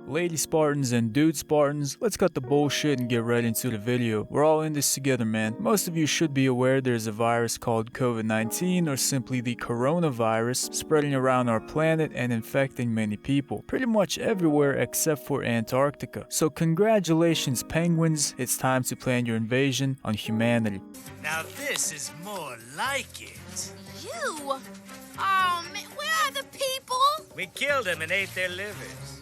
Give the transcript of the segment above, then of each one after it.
Lady Spartans and Dude Spartans, let's cut the bullshit and get right into the video. We're all in this together, man. Most of you should be aware there's a virus called COVID-19, or simply the coronavirus, spreading around our planet and infecting many people. Pretty much everywhere except for Antarctica. So congratulations, penguins, it's time to plan your invasion on humanity. Now this is more like it. You? Oh, man, where are the people? We killed them and ate their livers.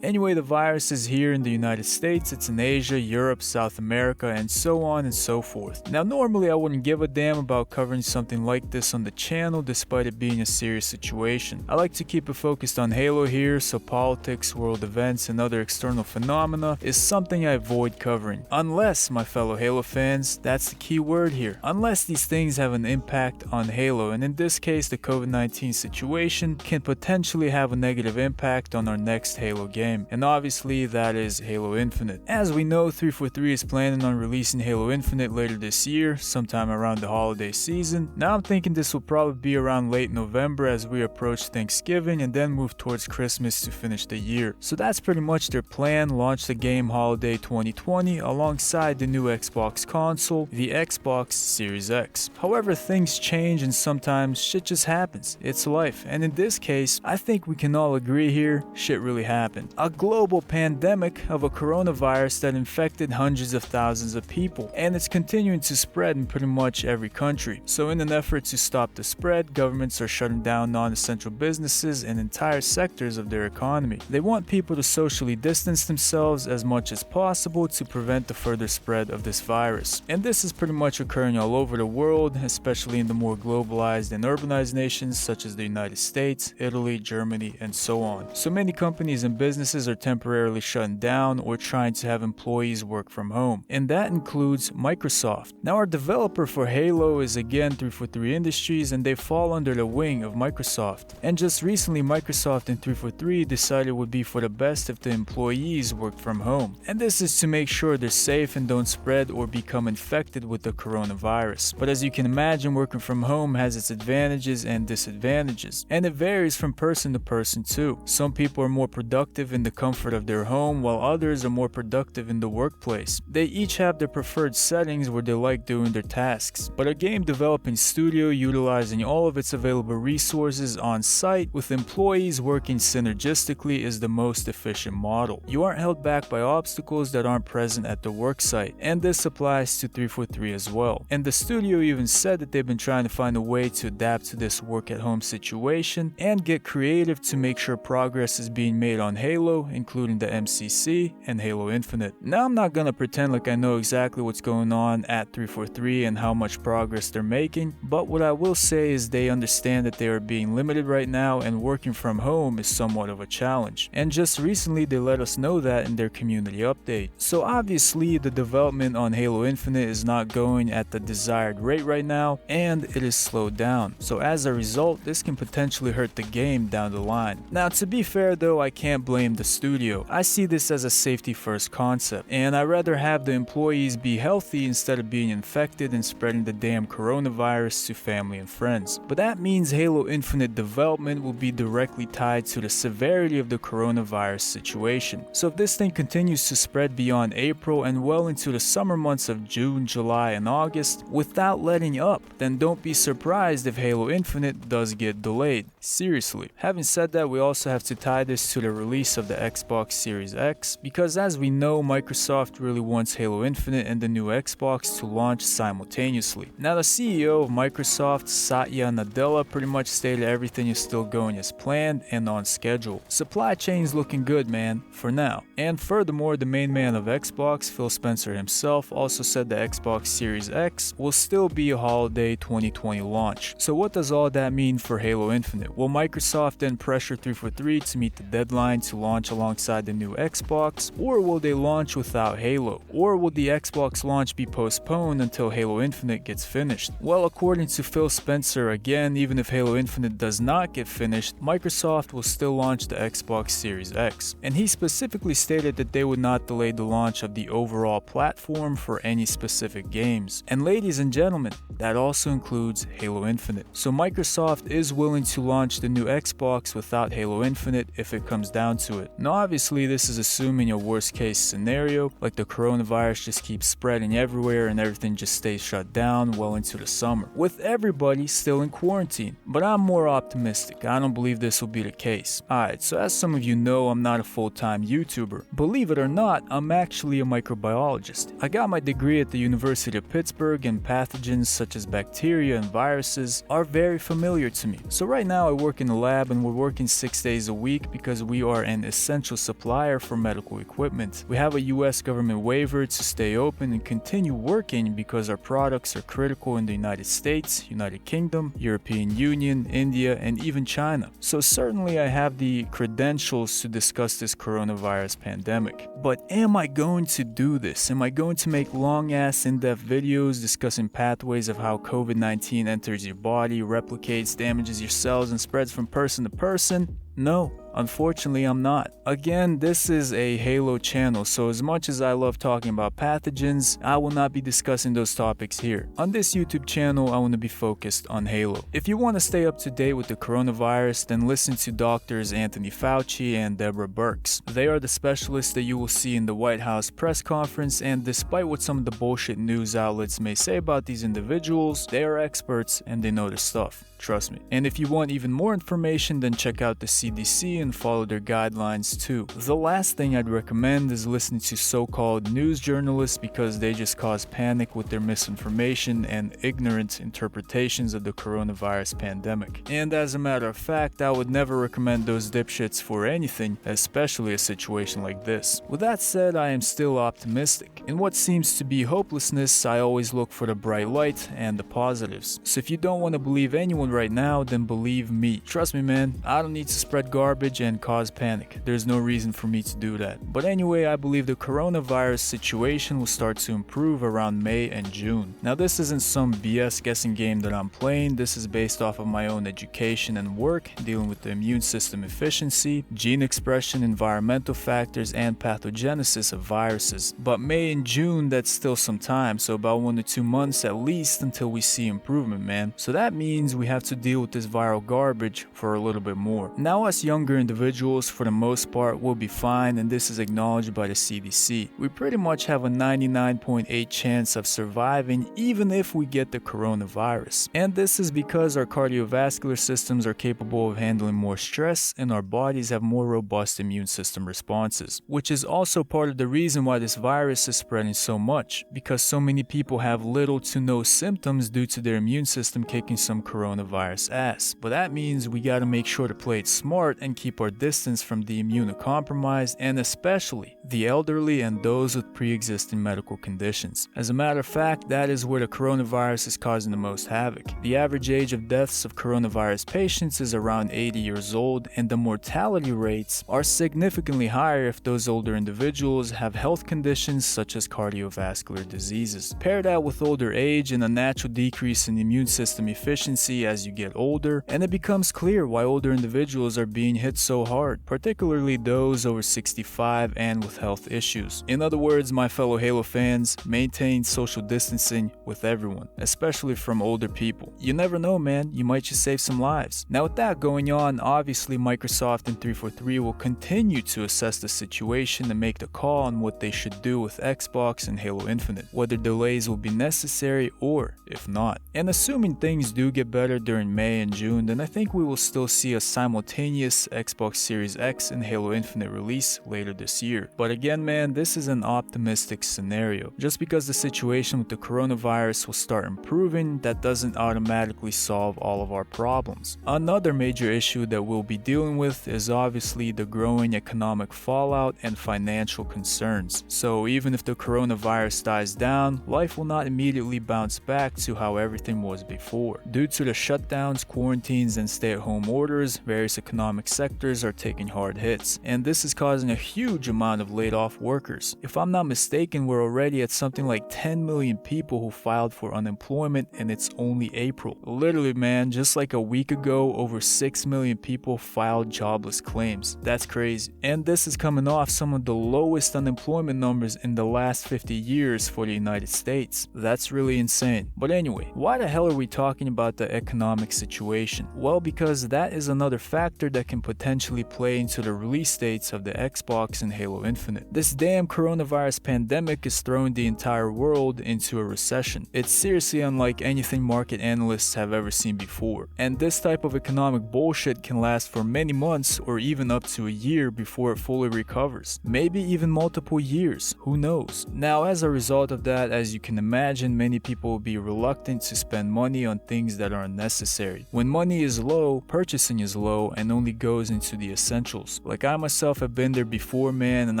Anyway, the virus is here in the United States, it's in Asia, Europe, South America, and so on and so forth. Now, normally I wouldn't give a damn about covering something like this on the channel despite it being a serious situation. I like to keep it focused on Halo here, so politics, world events, and other external phenomena is something I avoid covering. Unless, my fellow Halo fans, that's the key word here. Unless these things have an impact on Halo, and in this case the COVID-19 situation can potentially have a negative impact on our next Halo game. And obviously that is Halo Infinite. As we know, 343 is planning on releasing Halo Infinite later this year, sometime around the holiday season. Now I'm thinking this will probably be around late November as we approach Thanksgiving and then move towards Christmas to finish the year. So that's pretty much their plan, launch the game holiday 2020 alongside the new Xbox console, the Xbox Series X. However, things change and sometimes shit just happens. It's life. And in this case, I think we can all agree here, shit really happened. A global pandemic of a coronavirus that infected hundreds of thousands of people, and it's continuing to spread in pretty much every country. So in an effort to stop the spread, governments are shutting down non-essential businesses and entire sectors of their economy. They want people to socially distance themselves as much as possible to prevent the further spread of this virus. And this is pretty much occurring all over the world, especially in the more globalized and urbanized nations such as the United States, Italy, Germany, and so on. So many companies and businesses are temporarily shutting down or trying to have employees work from home, and that includes Microsoft. Now our developer for Halo is again 343 Industries, and they fall under the wing of Microsoft. And just recently Microsoft and 343 decided it would be for the best if the employees worked from home, and this is to make sure they're safe and don't spread or become infected with the coronavirus. But as you can imagine, working from home has its advantages and disadvantages, and it varies from person to person too. Some people are more productive in the comfort of their home, while others are more productive in the workplace. They each have their preferred settings where they like doing their tasks, but a game developing studio utilizing all of its available resources on site with employees working synergistically is the most efficient model. You aren't held back by obstacles that aren't present at the work site, and this applies to 343 as well. And the studio even said that they've been trying to find a way to adapt to this work at home situation and get creative to make sure progress is being made on Halo, including the MCC and Halo Infinite. Now I'm not gonna pretend like I know exactly what's going on at 343 and how much progress they're making, but what I will say is they understand that they are being limited right now and working from home is somewhat of a challenge. And just recently they let us know that in their community update. So obviously the development on Halo Infinite is not going at the desired rate right now, and it is slowed down. So as a result, this can potentially hurt the game down the line. Now to be fair though, I can't blame the studio. I see this as a safety first concept, and I'd rather have the employees be healthy instead of being infected and spreading the damn coronavirus to family and friends. But that means Halo Infinite development will be directly tied to the severity of the coronavirus situation. So if this thing continues to spread beyond April and well into the summer months of June, July, and August without letting up, then don't be surprised if Halo Infinite does get delayed. Seriously. Having said that, we also have to tie this to the release of the Xbox Series X, because as we know, Microsoft really wants Halo Infinite and the new Xbox to launch simultaneously. Now the CEO of Microsoft, Satya Nadella, pretty much stated everything is still going as planned and on schedule. Supply chain's looking good, man, for now. And furthermore, the main man of Xbox, Phil Spencer himself, also said the Xbox Series X will still be a holiday 2020 launch. So what does all that mean for Halo Infinite? Will Microsoft then pressure 343 to meet the deadline to launch alongside the new Xbox, or will they launch without Halo? Or will the Xbox launch be postponed until Halo Infinite gets finished? Well, according to Phil Spencer, again, even if Halo Infinite does not get finished, Microsoft will still launch the Xbox Series X. And he specifically stated that they would not delay the launch of the overall platform for any specific games. And ladies and gentlemen, that also includes Halo Infinite. So Microsoft is willing to launch the new Xbox without Halo Infinite if it comes down to it. it. Now obviously this is assuming a worst case scenario, like the coronavirus just keeps spreading everywhere and everything just stays shut down well into the summer, with everybody still in quarantine. But I'm more optimistic. I don't believe this will be the case. Alright, so as some of you know, I'm not a full-time YouTuber. Believe it or not, I'm actually a microbiologist. I got my degree at the University of Pittsburgh, and pathogens such as bacteria and viruses are very familiar to me. So right now I work in the lab, and we're working 6 days a week because we are an essential supplier for medical equipment. We have a US government waiver to stay open and continue working because our products are critical in the United States, United Kingdom, European Union, India, and even China. So certainly I have the credentials to discuss this coronavirus pandemic. But am I going to do this? Am I going to make long-ass in-depth videos discussing pathways of how COVID-19 enters your body, replicates, damages your cells, and spreads from person to person? No, unfortunately I'm not. Again, this is a Halo channel, so as much as I love talking about pathogens, I will not be discussing those topics here. On this YouTube channel, I want to be focused on Halo. If you want to stay up to date with the coronavirus, then listen to Drs. Anthony Fauci and Deborah Birx. They are the specialists that you will see in the White House press conference, and despite what some of the bullshit news outlets may say about these individuals, they are experts and they know their stuff. Trust me. And if you want even more information, then check out the CDC and follow their guidelines too. The last thing I'd recommend is listening to so-called news journalists, because they just cause panic with their misinformation and ignorant interpretations of the coronavirus pandemic. And as a matter of fact, I would never recommend those dipshits for anything, especially a situation like this. With that said, I am still optimistic. In what seems to be hopelessness, I always look for the bright light and the positives. So if you don't want to believe anyone right now, then believe me. Trust me, man, I don't need to spread garbage and cause panic. There's no reason for me to do that. But anyway, I believe the coronavirus situation will start to improve around May and June. Now this isn't some BS guessing game that I'm playing. This is based off of my own education and work dealing with the immune system efficiency, gene expression, environmental factors, and pathogenesis of viruses. But May and June, that's still some time, so about 1 to 2 months at least until we see improvement, man. So that means we have to deal with this viral garbage for a little bit more. Now us younger individuals, for the most part, will be fine, and this is acknowledged by the CDC. We pretty much have a 99.8% chance of surviving even if we get the coronavirus. And this is because our cardiovascular systems are capable of handling more stress, and our bodies have more robust immune system responses, which is also part of the reason why this virus is spreading so much, because so many people have little to no symptoms due to their immune system kicking some coronavirus ass. But that means we gotta make sure to play it smart and keep our distance from the immunocompromised, and especially the elderly and those with pre-existing medical conditions. As a matter of fact, that is where the coronavirus is causing the most havoc. The average age of deaths of coronavirus patients is around 80 years old, and the mortality rates are significantly higher if those older individuals have health conditions such as cardiovascular diseases. Pair that with older age and a natural decrease in immune system efficiency as you get older, and it becomes clear why older individuals are being hit so hard, particularly those over 65 and with health issues. In other words, my fellow Halo fans, maintain social distancing with everyone, especially from older people. You never know, man, you might just save some lives. Now with that going on, obviously Microsoft and 343 will continue to assess the situation and make the call on what they should do with Xbox and Halo Infinite, whether delays will be necessary or if not. And assuming things do get better during May and June, then I think we will still see a simultaneous Xbox Series X and Halo Infinite release later this year. But again, man, this is an optimistic scenario. Just because the situation with the coronavirus will start improving, that doesn't automatically solve all of our problems. Another major issue that we'll be dealing with is obviously the growing economic fallout and financial concerns. So even if the coronavirus dies down, life will not immediately bounce back to how everything was before. Due to the shutdowns, quarantines, and stay-at-home orders, various economic sectors are taking hard hits, and this is causing a huge amount of laid-off workers. If I'm not mistaken, we're already at something like 10 million people who filed for unemployment, and it's only April. Literally, man, just like a week ago, over 6 million people filed jobless claims. That's crazy. And this is coming off some of the lowest unemployment numbers in the last 50 years for the United States. That's really insane. But anyway, why the hell are we talking about the economic situation? Well, because that is another factor that can potentially play into the release dates of the Xbox and Halo Infinite. This damn coronavirus pandemic is throwing the entire world into a recession. It's seriously unlike anything market analysts have ever seen before. And this type of economic bullshit can last for many months or even up to a year before it fully recovers. Maybe even multiple years, who knows? Now, as a result of that, as you can imagine, many people will be reluctant to spend money on things that are unnecessary. When money is low, purchasing is low and only goes into the essentials. Like I myself have been there before, man, and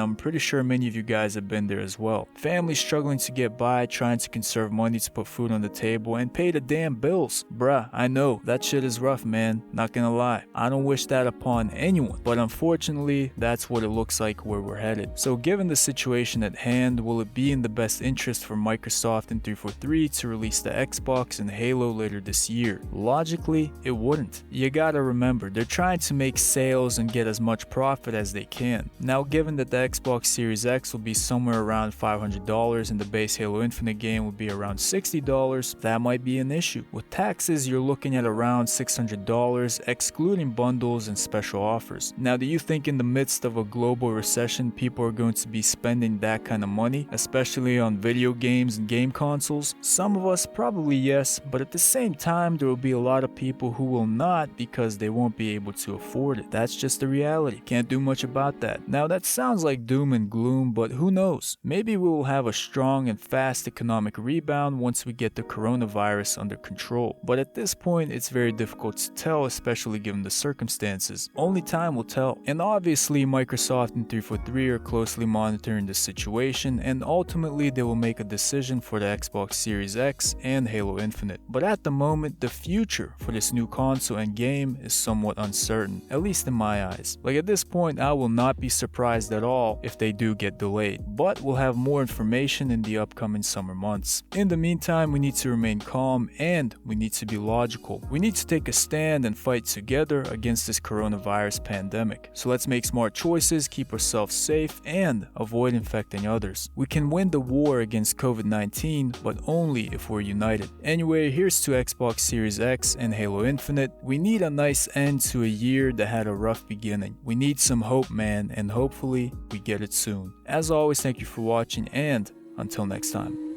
I'm pretty sure many of you guys have been there as well. Families struggling to get by, trying to conserve money to put food on the table and pay the damn bills. Bruh, I know, that shit is rough, man, not gonna lie. I don't wish that upon anyone, but unfortunately, that's what it looks like where we're headed. So given the situation at hand, will it be in the best interest for Microsoft and 343 to release the Xbox and Halo later this year? Logically, it wouldn't. You gotta remember, they're trying to make sales and get as much profit as they can. Now, given that the Xbox Series X will be somewhere around $500 and the base Halo Infinite game will be around $60, that might be an issue. With taxes, you're looking at around $600, excluding bundles and special offers. Now, do you think in the midst of a global recession, people are going to be spending that kind of money, especially on video games and game consoles? Some of us probably yes, but at the same time, there will be a lot of people who will not because they won't be able to afford it. That's just the reality. Can't do much about that. Now, that sounds like doom and gloom, but who knows? Maybe we will have a strong and fast economic rebound once we get the coronavirus under control. But at this point, it's very difficult to tell, especially given the circumstances. Only time will tell. And obviously, Microsoft and 343 are closely monitoring the situation, and ultimately they will make a decision for the Xbox Series X and Halo Infinite. But at the moment, the future for this new console and game is somewhat uncertain, at least in my eyes. Like at this point, I will not be surprised at all if they do get delayed, but we'll have more information in the upcoming summer months. In the meantime, we need to remain calm and we need to be logical. We need to take a stand and fight together against this coronavirus pandemic. So let's make smart choices, keep ourselves safe, and avoid infecting others. We can win the war against COVID-19, but only if we're united. Anyway, here's to Xbox Series X and Halo Infinite. We need a nice end to a year that had a rough beginning. We need some hope, man, and hopefully we get it soon. As always, thank you for watching, and until next time.